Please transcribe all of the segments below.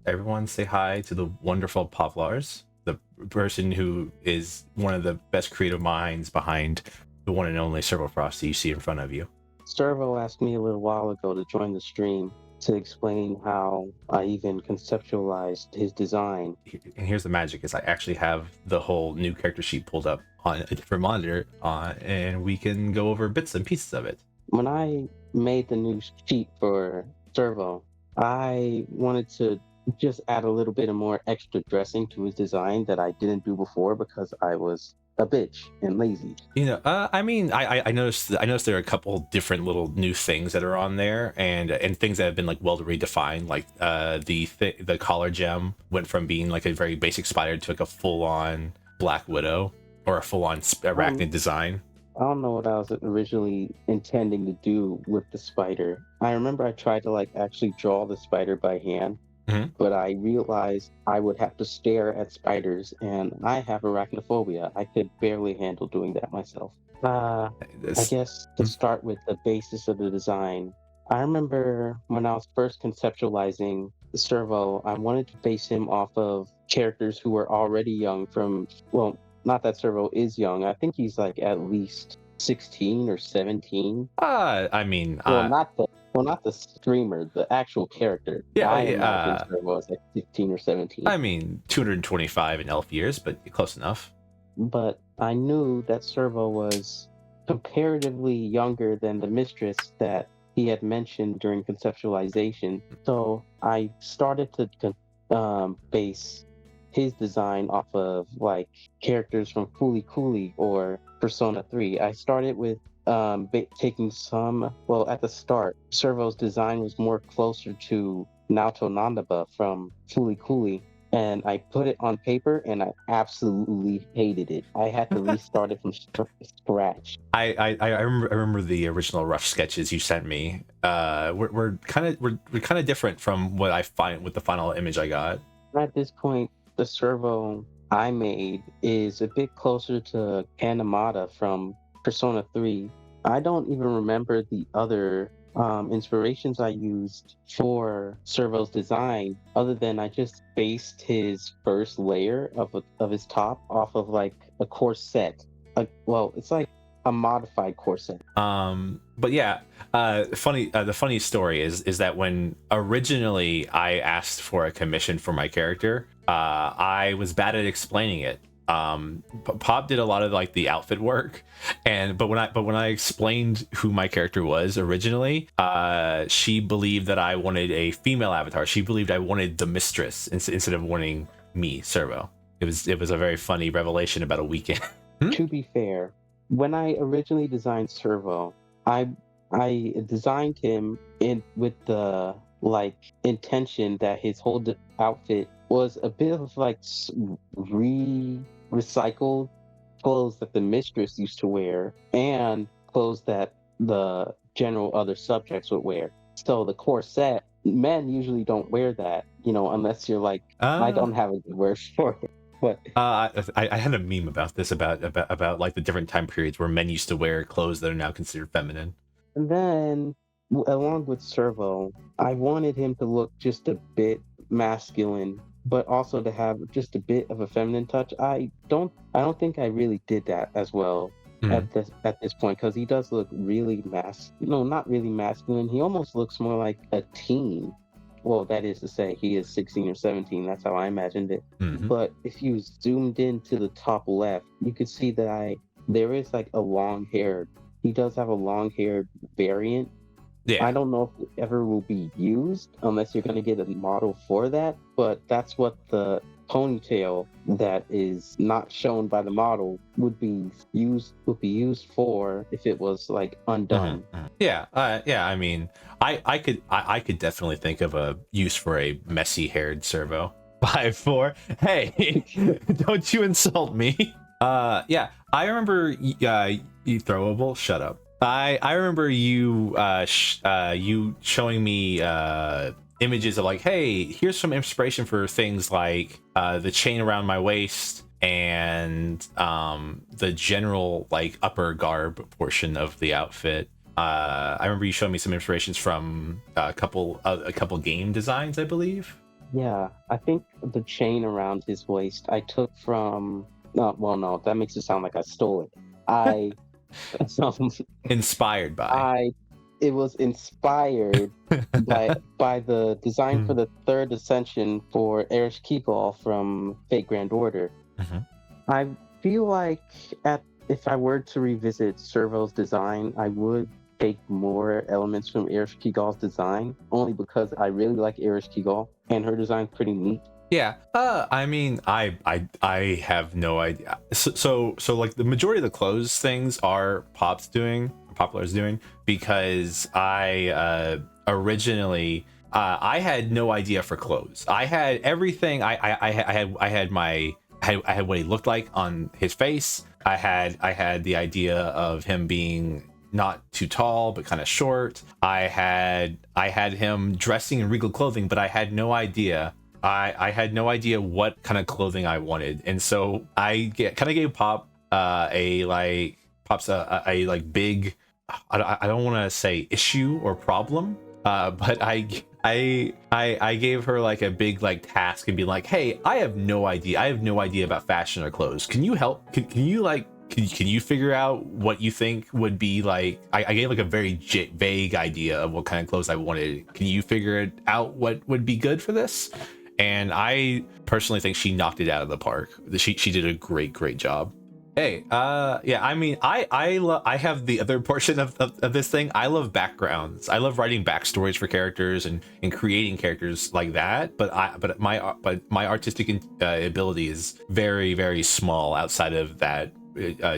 everyone say hi to the wonderful Poplarz, the person who is one of the best creative minds behind the one and only Servo Frosty you see in front of you. Servo asked me a little while ago to join the stream to explain how I even conceptualized his design. And here's the magic: is I actually have the whole new character sheet pulled up on a different monitor, and we can go over bits and pieces of it. When I made the new sheet for Servo, I wanted to just add a little bit of more extra dressing to his design that I didn't do before because I was a bitch and lazy. I mean, I noticed there are a couple different little new things that are on there, and things that have been like well redefined. Like the collar gem went from being like a very basic spider to like a full on Black Widow or a full on arachnid design. I don't know what I was originally intending to do with the spider. I remember I tried to like actually draw the spider by hand, but I realized I would have to stare at spiders, and I have arachnophobia. I could barely handle doing that myself. I guess to start with the basis of the design, I remember when I was first conceptualizing the Servo, I wanted to base him off of characters who were already young from, well, not that Servo is young. I think he's like at least 16 or 17. I mean, Not the streamer, the actual character. Yeah, I imagine Servo was like 15 or 17. I mean, 225 in elf years, but close enough. But I knew that Servo was comparatively younger than the mistress that he had mentioned during conceptualization. So I started to base his design off of like characters from Fooly Cooly or Persona 3. I started with taking some, well, at the start, Servo's design was more closer to Naoto Nandaba from Fooly Cooly, and I put it on paper and I absolutely hated it. I had to restart it from scratch. I remember the original rough sketches you sent me. We're kind of different from what I find with the final image I got. At this point, the Servo I made is a bit closer to Kanemata from Persona 3. I don't even remember the other inspirations I used for Servo's design, other than I just based his first layer of his top off of like a corset. It's like a modified corset. But yeah, the funny story is that when originally I asked for a commission for my character, I was bad at explaining it. Pop did a lot of like the outfit work, but when I explained who my character was originally, she believed that I wanted a female avatar. She believed I wanted the mistress instead of wanting me, Servo. It was a very funny revelation about a weekend. To be fair, when I originally designed Servo, I designed him with the like intention that his whole outfit was a bit of like recycled clothes that the mistress used to wear and clothes that the general other subjects would wear. So the corset, men usually don't wear that, unless you're like, I don't have a good word for it. But I had a meme about this about like the different time periods where men used to wear clothes that are now considered feminine. And then, along with Servo, I wanted him to look just a bit masculine, but also to have just a bit of a feminine touch. I don't think I really did that as well at this point, because he does look really not really masculine. He almost looks more like a teen. Well, that is to say, he is 16 or 17. That's how I imagined it. Mm-hmm. But if you zoomed in to the top left, you could see that there is like a long-haired. He does have a long-haired variant. Yeah. I don't know if it ever will be used unless you're going to get a model for that. But that's what the ponytail that is not shown by the model would be used for if it was like undone. Mm-hmm. Yeah. I mean, I could definitely think of a use for a messy haired Servo. 5'4". Hey, don't you insult me. Yeah, I remember you throwable. Shut up. I remember you you showing me images of like, hey, here's some inspiration for things like the chain around my waist and the general like upper garb portion of the outfit. I remember you showing me some inspirations from a couple game designs, I believe. Yeah, I think the chain around his waist I took from. No, well, no, that makes it sound like I stole it. I, um, Inspired by. I, it was inspired by the design for Mhm. the third ascension for Erich Kegel from Fate Grand Order. Mhm. I feel like at if I were to revisit Servo's design, I would take more elements from Erich Kegel's design, only because I really like Erich Kegel and her design's pretty neat. Yeah. I mean, I have no idea. So like the majority of the clothes things are Poplar's doing, because originally I had no idea for clothes. I had everything. I had what he looked like on his face. I had the idea of him being not too tall but kind of short. I had him dressing in regal clothing, but I had no idea. I had no idea what kind of clothing I wanted, and so kind of gave Pop's a like big, I don't want to say issue or problem, but I gave her like a big like task and be like, hey, I have no idea about fashion or clothes. Can you help? Can you like can you figure out what you think would be like? I gave like a very vague idea of what kind of clothes I wanted. Can you figure it out what would be good for this? And I personally think she knocked it out of the park. She did a great job. Hey, yeah, I mean, I have the other portion of this thing. I love backgrounds. I love writing backstories for characters and creating characters like that. But my artistic ability is very small outside of that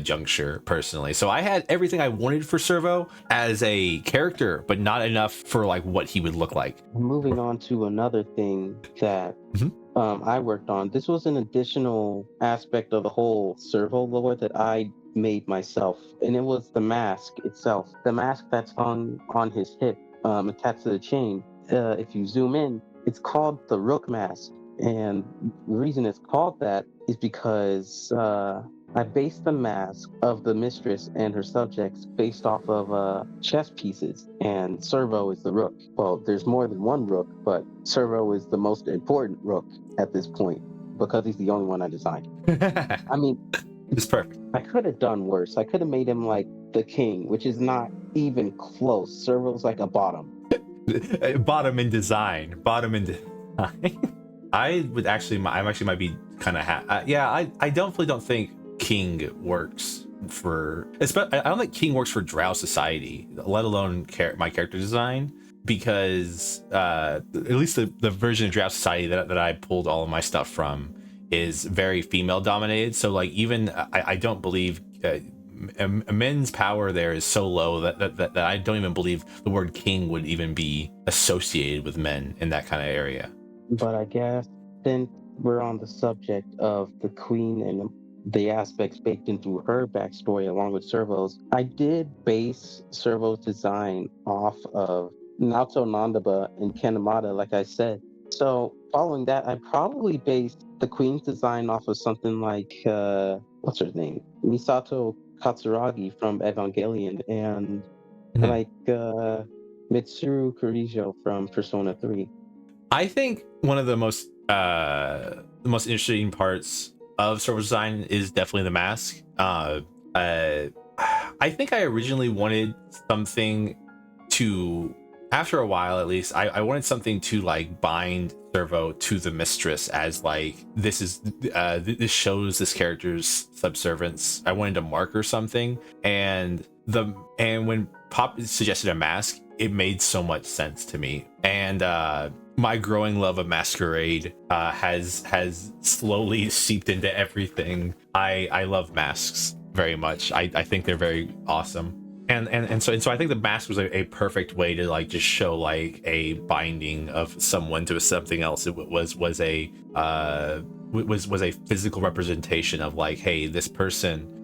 juncture personally. So I had everything I wanted for Servo as a character, but not enough for like what he would look like. Moving on to another thing that Mhm. I worked on. This was an additional aspect of the whole servo lore that I made myself, and it was the mask itself. The mask that's on his hip, attached to the chain. If you zoom in, it's called the Rook mask, and the reason it's called that is because I based the mask of the mistress and her subjects based off of chess pieces, and Servo is the rook. Well, there's more than one rook, but Servo is the most important rook at this point because he's the only one I designed. I mean, It's perfect. I could have done worse. I could have made him like the king, which is not even close. Servo's like a bottom. Bottom in design. Bottom in design. I actually might be kind of yeah. I definitely don't think King works for. I don't think King works for Drow society, let alone my character design, because at least the version of Drow society that I pulled all of my stuff from is very female dominated. So like even I don't believe. Men's power there is so low that I don't even believe the word king would even be associated with men in that kind of area. But I guess since we're on the subject of the queen and the aspects baked into her backstory along with Servo's, I did base Servo's design off of Naoto Nandaba and Kanemata, like I said. So following that, I probably based the queen's design off of something like what's her name? Misato Katsuragi from Evangelion and Mhm. like Mitsuru Kurijo from Persona 3. I think one of the most interesting parts of server design is definitely the mask. I think I originally wanted something to, after a while at least, I wanted something to like bind Servo to the mistress as like this shows this character's subservience. I wanted to mark or something, and when Pop suggested a mask, it made so much sense to me. And my growing love of Masquerade has slowly seeped into everything. I love masks very much. I think they're very awesome. And so I think the mask was a perfect way to like just show like a binding of someone to something else. It was a physical representation of like, hey, this person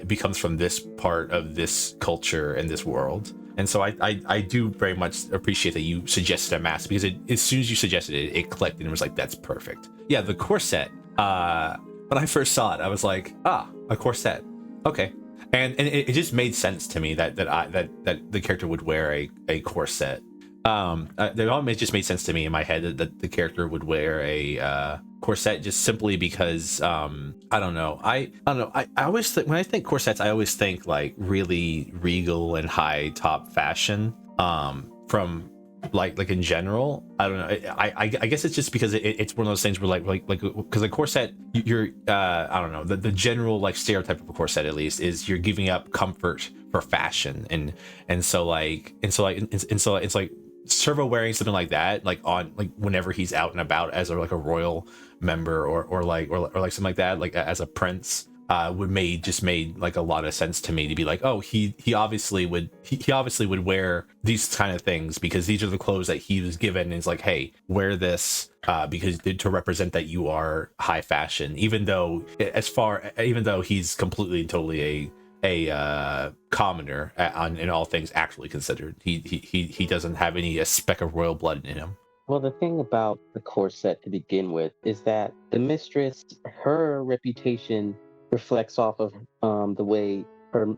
becomes from this part of this culture and this world. And so I do very much appreciate that you suggested a mask, because as soon as you suggested it, it clicked and it was like, that's perfect. Yeah, the corset. When I first saw it, I was like, a corset. Okay. And it just made sense to me that the character would wear a corset. It all just made sense to me in my head that the character would wear a corset, just simply because I don't know. I don't know. I always when I think corsets, I always think like really regal and high top fashion. From like in general, I don't know. I guess it's just because it's one of those things where like because a corset, you're I don't know, the general like stereotype of a corset, at least, is you're giving up comfort for fashion, and so it's like Servo wearing something like that, like on like whenever he's out and about as a like a royal member, or like something like that, like as a prince, just made like a lot of sense to me, to be like, oh, he obviously would wear these kind of things because these are the clothes that he was given, and it's like, hey, wear this because to represent that you are high fashion, even though he's completely and totally a commoner in all things actually considered. He doesn't have a speck of royal blood in him. Well, the thing about the corset to begin with is that the mistress, her reputation reflects off of the way her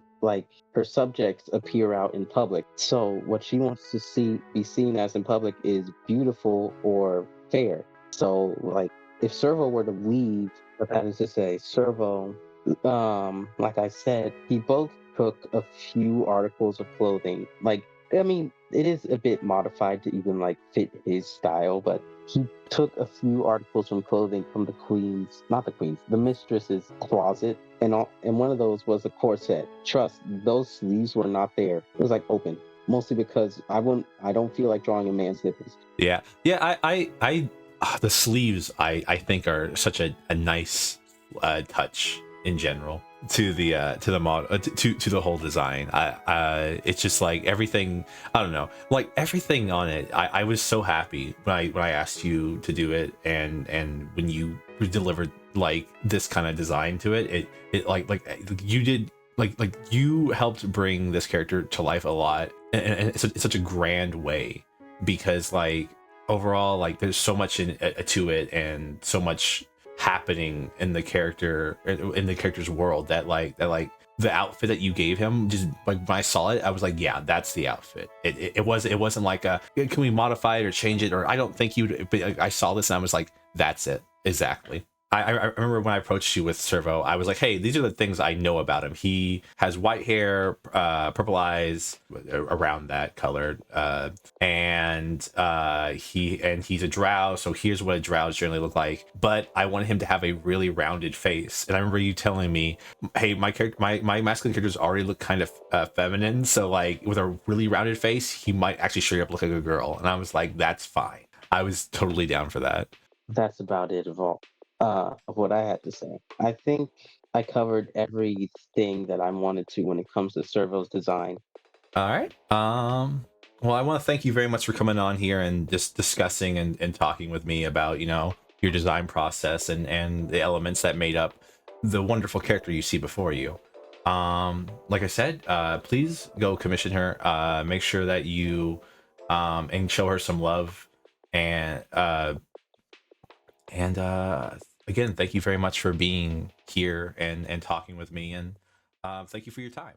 subjects appear out in public. So what she wants to be seen as in public is beautiful or fair. So like if Servo were to leave, but that is to say, Servo, like I said, he both took a few articles of clothing. Like, I mean, it is a bit modified to even like fit his style, but he took a few articles from clothing from the mistress's closet, and one of those was a corset. Trust, those sleeves were not there. It was like open, mostly because I don't feel like drawing a man's nipples. Yeah, the sleeves I think are such a nice touch in general to the model, to the whole design. It's just like everything, I don't know, like everything on it. I was so happy when I asked you to do it, and when you delivered like this kind of design to it, like you did, like you helped bring this character to life a lot, and it's such a grand way, because like overall, like there's so much to it, and so much happening in the character's world, that the outfit that you gave him, just like when I saw it, I was like, yeah, that's the outfit. It wasn't like a, can we modify it or change it, or I don't think you, but like, I saw this and I was like, that's it exactly. I remember when I approached you with Servo, I was like, hey, these are the things I know about him. He has white hair, purple eyes around that color, and he's a drow. So here's what a drow generally look like. But I wanted him to have a really rounded face. And I remember you telling me, hey, my masculine characters already look kind of feminine. So like with a really rounded face, he might actually straight up look like a girl. And I was like, that's fine. I was totally down for that. That's about it of what I had to say. I think I covered everything that I wanted to when it comes to Servo's design. All right. Well, I want to thank you very much for coming on here and just discussing and talking with me about, your design process and the elements that made up the wonderful character you see before you. Like I said, please go commission her. Make sure that you and show her some love, and again, thank you very much for being here and talking with me, and thank you for your time.